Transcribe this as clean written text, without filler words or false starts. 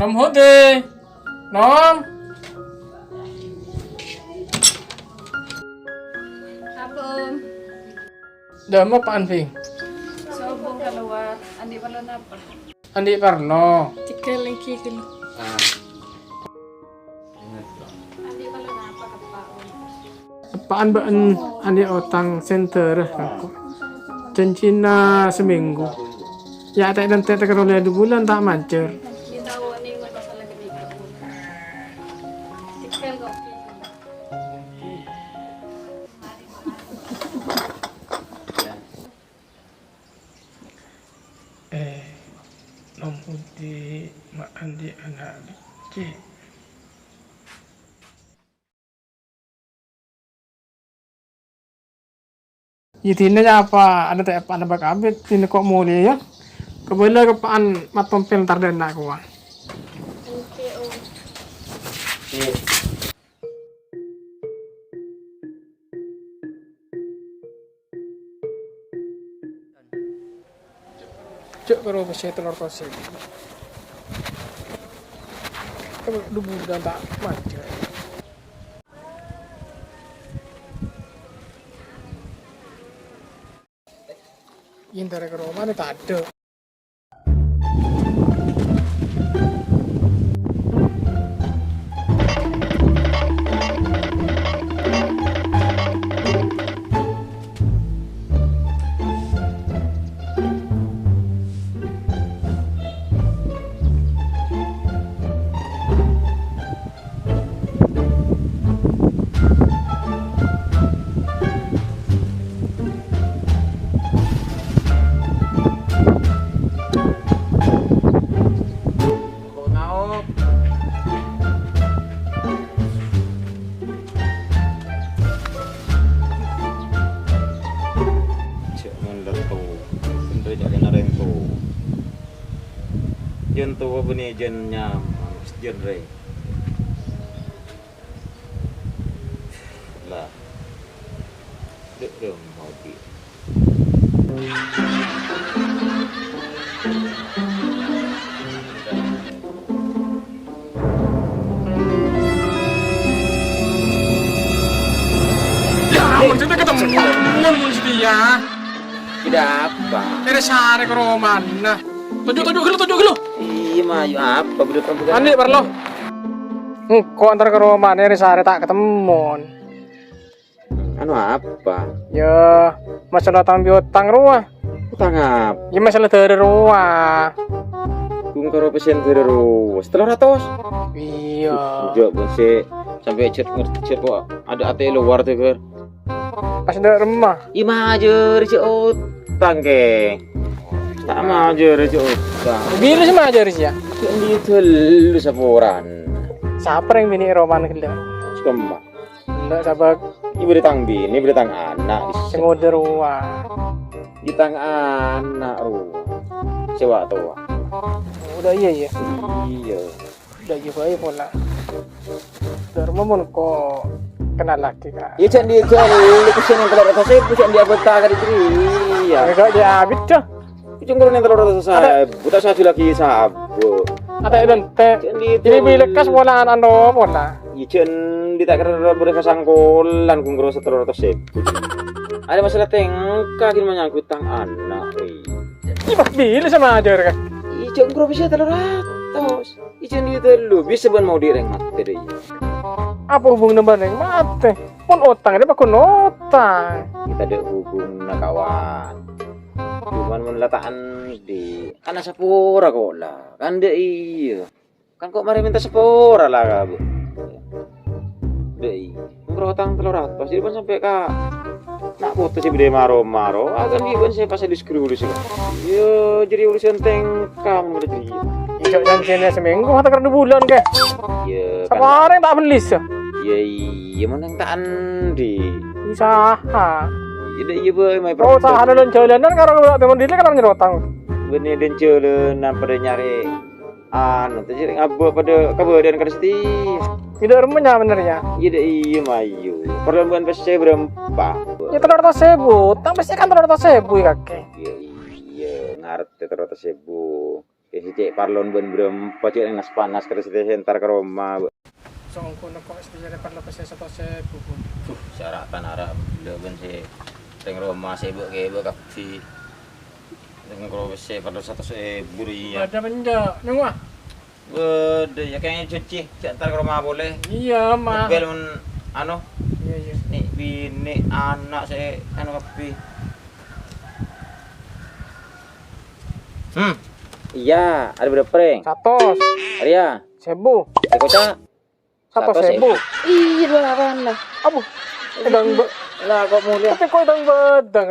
Nong hode. Nong. Hapon. Damo paan Ving? Sobong kalawat. Andi pala na pa. Andi parno. Tikal lang kikil. Ah. Andi pala na pa kapaon. Paan ba andi otang center aku. Cincin na seminggu. Ya tak dan tak keroleh 2 bulan tak macer. Ginawa ni mo sa lagi dito. Tikal ko. Nong hode mak andi anak cik. Itina apa ada tak apa nak kabit ini kok mulai ya. Kebala kepaan matompel tar dan aku. Okay, oh. Cuk karo besi telur kosong. Kamu dubu dan tak macet. Yang dari ke rumah tak ada. Jen tu apa ni jen nyam jen rey lah dek dem mau pi Ya, maksudnya ketemu dia. tidak apa Ada sare ke rumah. Nah, tujuh gelo. iya maju apa betul Andi perlo. Kok antar ke rumah dari sare tak ketemu. anu apa Ya, masalah tang biotang rumah. utang apa Ya masalah dari rumah. kung karo pesen terus setelah ratus Iya. udah bose sampai chat ngerti kok ada ate luar tuh ker Pas dari rumah. ima aja rece utang ke tak mau aja rece utang Biru sih mah aja ya. Ini dulu saporan. Siapa yang bini roman gila? Sembah. Enggak sabar Ini bertang bini, bertang anak. sing ngode rumah. Ditang anak ruang. Sewa tua. Udah iya. Iya. Udah iya baik pola. Dari rumah pun kok kenal lagi kak. Iya cak dia lu pesen yang telur atas saya, cak dia betah kali ini. Iya. Enggak dia habis dah. Cak kalau yang telur atas saya, buta satu lagi sabu. Ada dan teh. Ini bilekas pola anu pola. Iya cak ditak kira boleh kesangkulan kung kira telur atas saya. Ada masalah tengkak ini menyangkut tang anak. Iya pilih sama aja kan. Iya cak kira bisa telur atas. Iya dia dulu bisa ban mau direng mati deh. Apa hubungan dengan yang mati? Pun utang dia pakai utang. Kita ada hubung na kawan. Cuman menletakkan di kan sepura kok lah. Kan dia iya. Kan kok mari minta sepura lah bu. Deh, ngerotang telur atas. Jadi pun sampai kak nak foto sih bede maro. Akan dia pun saya pasal di screw dulu sih. Yo jadi urusan tengkam udah jadi. Iya janjinya seminggu atau karena 2 bulan ke? Iya. Sama orang tak beli sih. Iya mana yang tak andi. Usaha. Jadi iya boy, my Oh, usaha dan jalanan kalau nggak teman diri kan nyerotang. benih dan jalan pada nyari anu terjadi ngabo pada kabaran kersti Tidak rumahnya benernya. iya iya mayu perlombaan pasti berempat Ya telur tersebut, tapi sih kan telur tersebut ya kakek. iya ngerti terus sebu si cek parlon ben berempat cek nas panas kerja sentar ke rumah bu. So ko na ko istirahat para lepas saya satu saya buku. Syaratan Arab ben si teng rumah si bu ke bu kafe. Teng rumah si pada satu si buri ya. Ada benda nunggu. Bede ya kayaknya cuci sentar ke rumah boleh. Iya mah. Bel men anu Iya iya. nih bini anak saya anu kafe. Iya, ada berapa prank? Satu. Arya, Sebu. kocak. Satu Satu sebu. Iya, delapan lah. Abu. Edang be. Lah kok mulia. Tapi kau edang bedang.